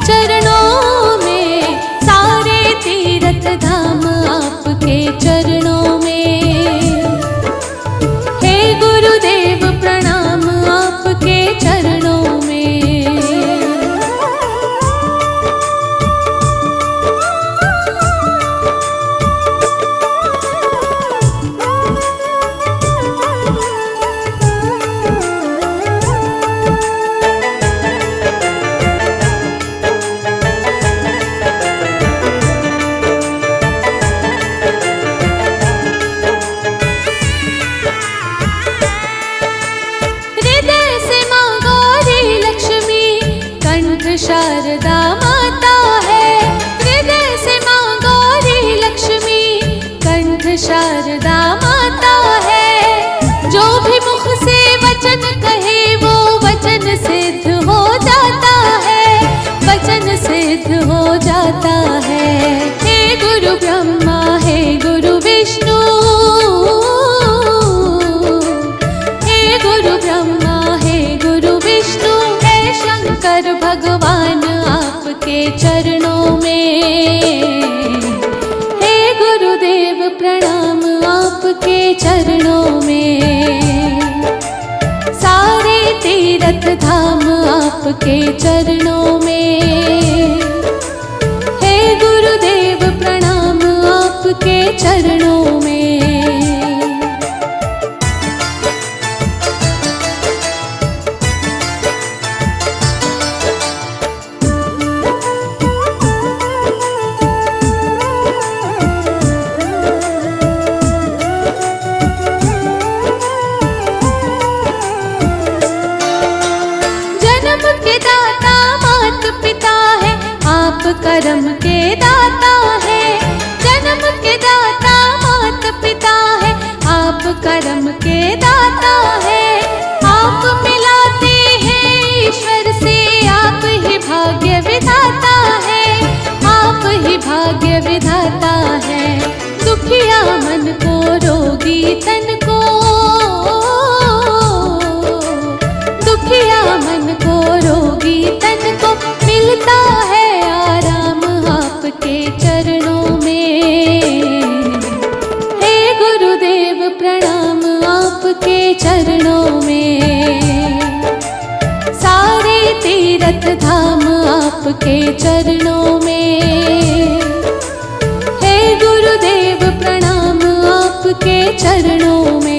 चरणों में, सारे तीर्थ धाम आपके चरणों में। हे गुरुदेव प्रणाम आपके चरणों में। शारदा माता है, हृदय से माँ गौरी लक्ष्मी, कंठ शारदा माता है। जो भी मुख से वचन कहे वो वचन सिद्ध हो जाता है, वचन सिद्ध हो जाता है। हे गुरु ब्रह्मा हे गुरु विष्णु, हे गुरु ब्रह्मा हे गुरु विष्णु, हे शंकर भगवान आपके चरणों में। हे गुरुदेव प्रणाम आपके चरणों में। सारे तीर्थ धाम आपके चरणों में। हे गुरुदेव प्रणाम आपके चरणों में। कर्म के दाता है, जन्म के दाता मात पिता है, आप कर्म के दाता है। आप मिलाते हैं ईश्वर से, आप ही भाग्य विधाता है, आप ही भाग्य विधाता है। दुखिया मन को रोगी तन को, दुखिया मन को रोगी तन को मिलता है आराम आपके चरणों में। हे गुरुदेव प्रणाम आपके चरणों में। सारे तीर्थ धाम आपके चरणों में। हे गुरुदेव प्रणाम आपके चरणों में।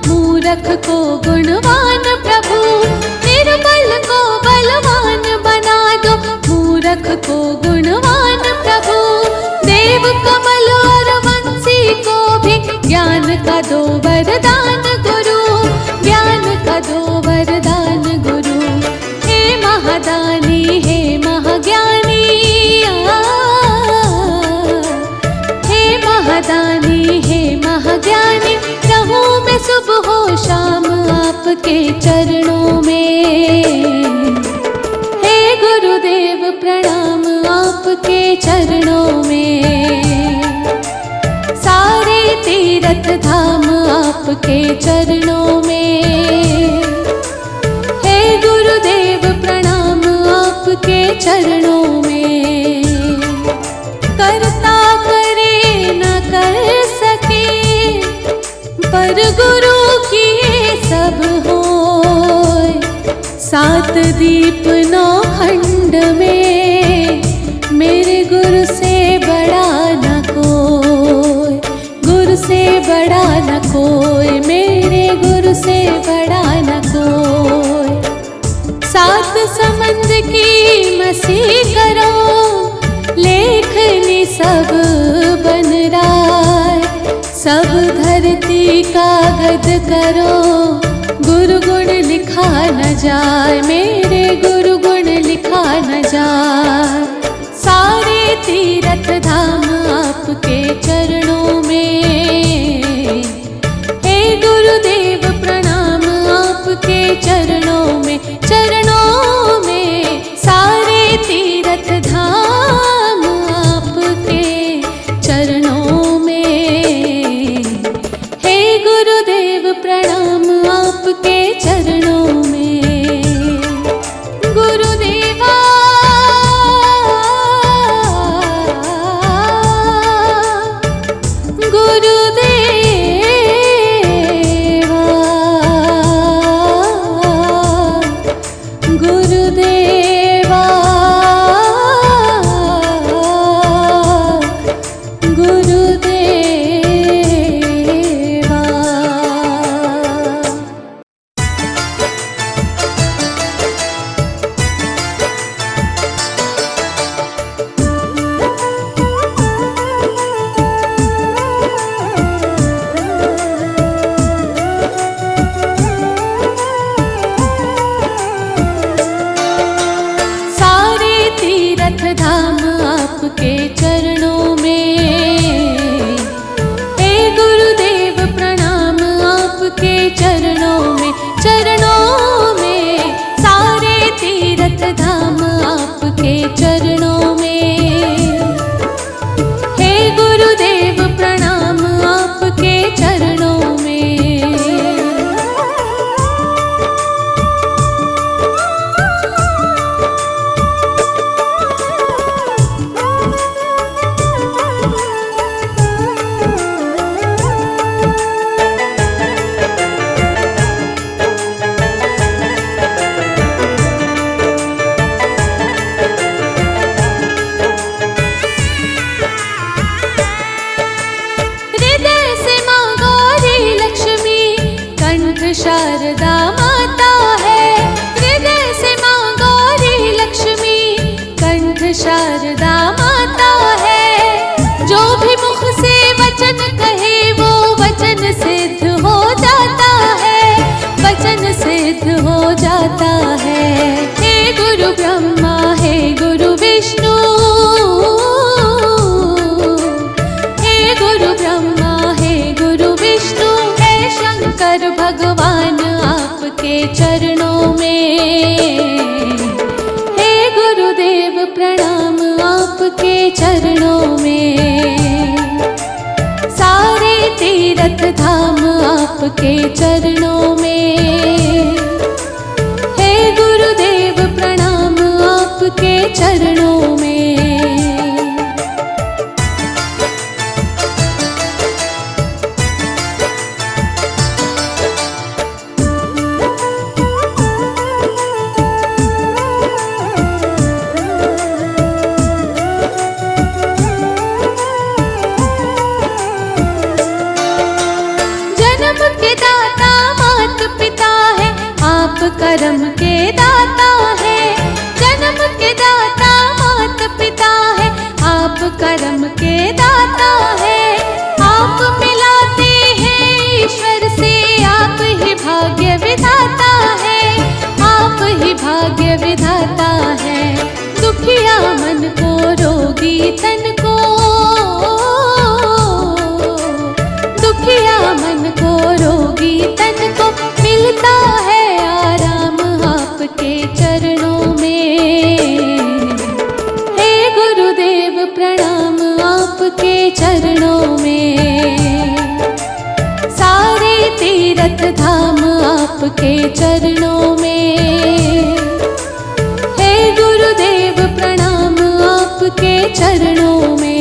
मूर्ख को गुणवान प्रभु, निर्बल को बलवान बना दो, मूर्ख को गुणवान प्रभु। देव कमल और वंशी को भी ज्ञान का दो वरदान गुरु, ज्ञान का दो वरदान गुरु। हे महादानी हे महाज्ञानी, हे महादानी हे महाज्ञानी, रहूं मैं सुबह हो शाम आपके चरणों में। हे गुरुदेव प्रणाम आपके चरणों में। सारे तीर्थ धाम आपके चरणों में। हे गुरुदेव प्रणाम आपके चरणों में। करता करे न कर सके, पर गुरु किए सब होय। सात दीप नौ खंड में, मेरे गुरु से बड़ा न कोई, गुरु से बड़ा न कोई, मेरे गुरु से बड़ा न कोई। सात समंद की मसी करो, लेखनी सब बन राय। सब धरती कागज करो, गुरु गुण लिखा न जाए, मेरे गुरु गुण लिखा न जाए। सारे तीर्थ धाम आपके चरणों में, हे गुरुदेव प्रणाम आपके चरणों में, चरणों में। सारे तीर्थ धाम आपके चरणों में, हे गुरुदेव प्रणाम आपके चरणों में। गुरुदेवा गुरुदेवा गुरुदेवा गुरुदेवा। धाम आपके चरणों में, हे गुरुदेव प्रणाम आपके चरणों में, चरणों में। सारे तीर्थ धाम आपके चरणों में, हे गुरुदेव प्रणाम आपके चरणों में। शारदा माता है, हृदय से माँ गौरी लक्ष्मी, कंठ शारदा माता है। जो भी मुख से वचन कहे वो वचन सिद्ध हो जाता है, वचन सिद्ध हो जाता है। हे गुरु ब्रह्मा हे गुरु विष्णु, हे गुरु ब्रह्मा हे गुरु विष्णु, हे शंकर भगवान आपके चरणों में, हे गुरुदेव प्रणाम आपके चरणों में। सारे तीर्थ धाम आपके चरणों में, हे गुरुदेव प्रणाम आपके चरणों में। कर्म के दाता है, जन्म के दाता माता पिता है, आप कर्म के दाता है। आप मिलाते हैं ईश्वर से, आप ही भाग्य विधाता है, आप ही भाग्य विधाता है। दुखिया मन को रोगी तन को, दुखिया मन को रोगी तन को मिलता है आपके चरणों में, हे गुरुदेव प्रणाम आपके चरणों में। सारे तीर्थ धाम आपके चरणों में, हे गुरुदेव प्रणाम आपके चरणों में।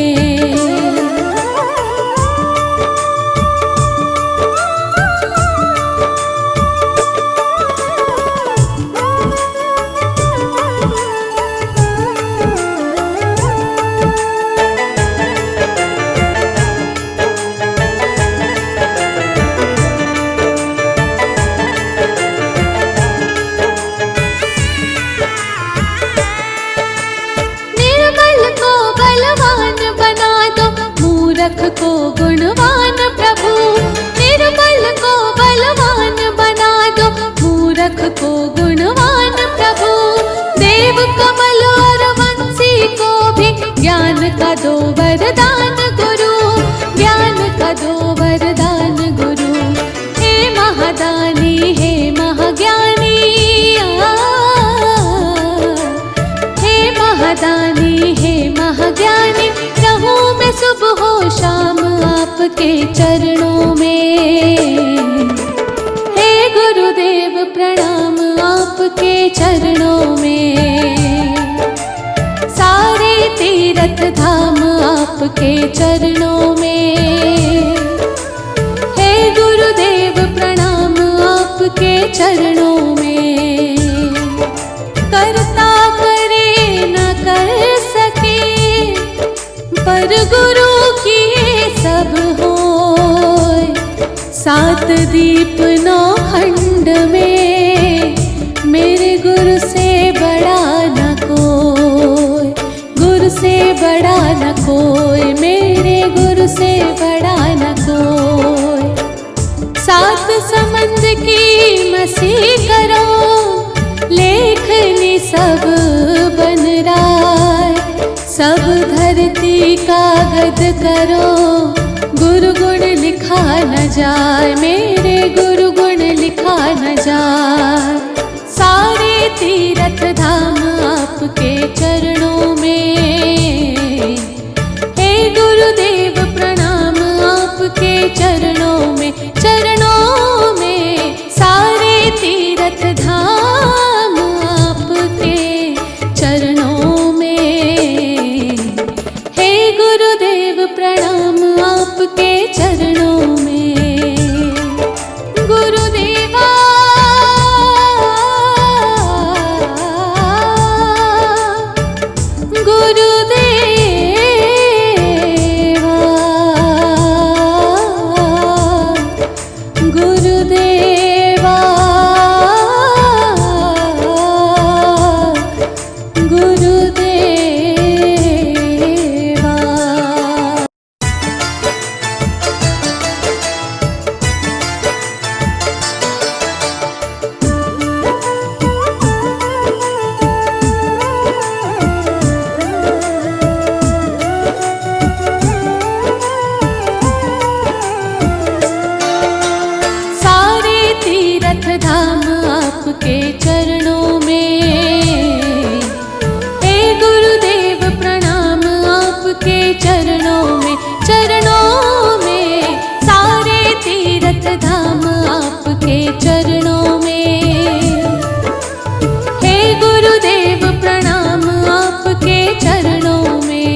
मूर्ख को गुणवान प्रभु, निर्बल को बलवान बना दो। मूर्ख को गुणवान प्रभु, देव कमल और महादानी हे महाज्ञानी, रहूं मैं सुबह हो शाम आपके चरणों में। हे गुरुदेव प्रणाम आपके चरणों में, सारे तीर्थ धाम आपके चरणों में। हे गुरुदेव प्रणाम आपके चरणों में, करता करे न कर सके पर गुरु किए सब होय। सात दीप नौ खंड में मेरे गुरु से बड़ा न कोई, गुरु से बड़ा न कोई, मेरे गुरु से बड़ा न कोई। सात समंद की मसी करो, लेखनी सब बन राय। सब धरती कागज करो, गुरु गुण लिखा न जाए, मेरे गुरु गुण लिखा न जाए। सारे तीर्थ धाम आपके चरणों में। हे गुरुदेव प्रणाम आपके चरणों में, चरणों में। सारे तीर्थ धाम आपके चरणों में। हे गुरुदेव प्रणाम आपके चरणों में। गुरुदेवा धाम आपके चरणों में। हे गुरुदेव प्रणाम आपके चरणों में, चरणों में। सारे तीर्थ धाम आपके चरणों में। हे गुरुदेव प्रणाम आपके चरणों में।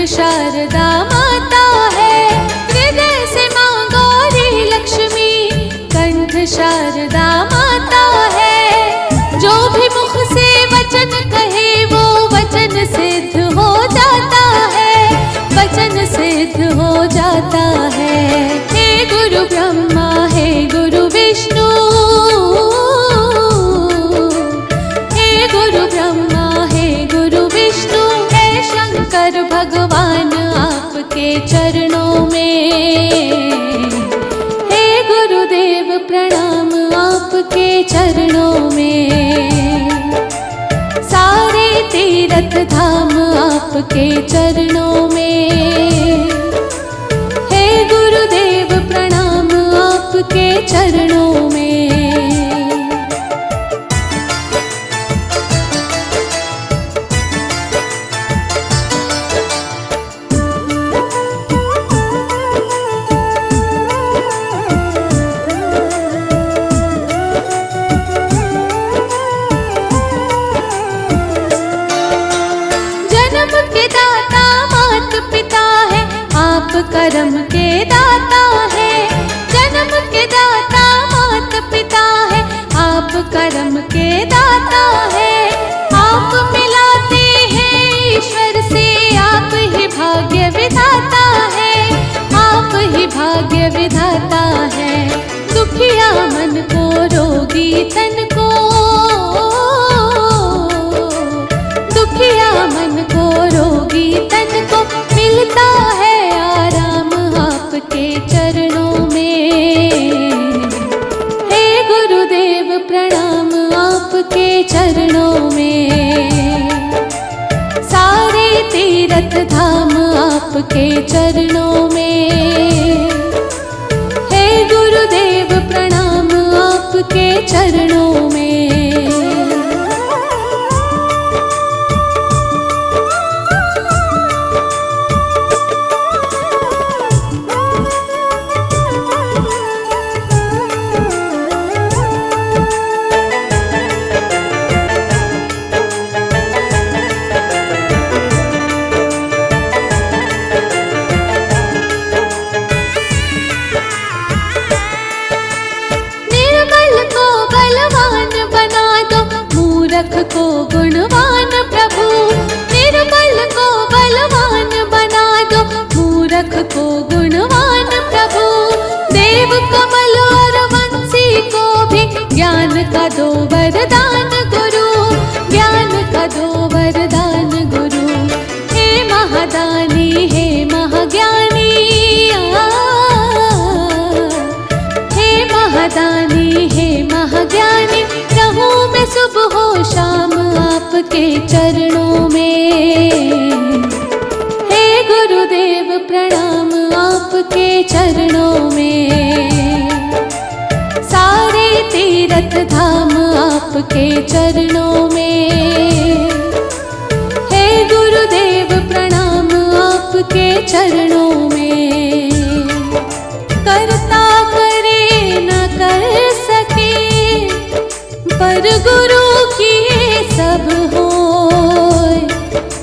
शारदा माता है, हृदय से माँ गौरी लक्ष्मी, कंठ शारदा माता है। जो भी मुख से वचन कहे वो वचन सिद्ध हो जाता है, वचन सिद्ध हो जाता है। हे गुरु ब्रह्मा हे गुरु विष्णु, हे गुरु ब्रह्मा हे गुरु विष्णु, हे शंकर भगवान आपके चरणों में। हे गुरुदेव प्रणाम आपके चरणों में। सारे तीर्थ धाम आपके चरणों में। हे गुरुदेव प्रणाम आपके चरणों में। कर्म के दाता है, जन्म के दाता मात पिता है। आप कर्म के दाता है, आप मिलाते हैं ईश्वर से, आप ही भाग्य विधाता है, आप ही भाग्य विधाता है। दुखिया मन को रोगी तन को आपके चरणों में। हे गुरुदेव प्रणाम आपके चरणों में। मूर्ख को गुणवान प्रभु, निर्बल को बलवान बना दो, मूर्ख को गुणवान प्रभु। देव कमल और वंशी को भी ज्ञान का दो वरदान गुरु, ज्ञान का दो वरदान गुरु। हे महादानी हे महाज्ञानी, हे महादानी हे महाज्ञानी, रहूं मैं सुबह हो शाम आपके चरणों में। हे गुरुदेव प्रणाम आपके चरणों में। सारे तीर्थ धाम आपके चरणों में। हे गुरुदेव प्रणाम आपके चरणों में। करता करे न कर सके पर गुरु किए सब होय।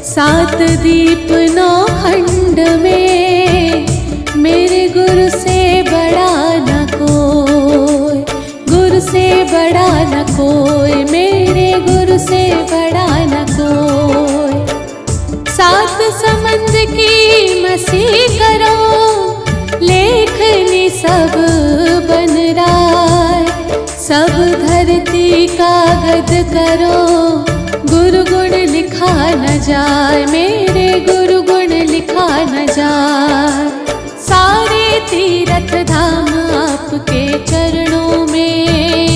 सात दीप नौ खंड में मेरे गुरु से बड़ा न कोई, गुरु से बड़ा न कोई, मेरे गुरु से बड़ा न कोई। सात समंद की मसी करो, लेखनी सब बन राय। सब धरती कागज करो, गुरु गुण लिखा न जाए, मेरे गुरु गुण लिखा न जाए। सारे तीर्थ धाम आपके चरणों में।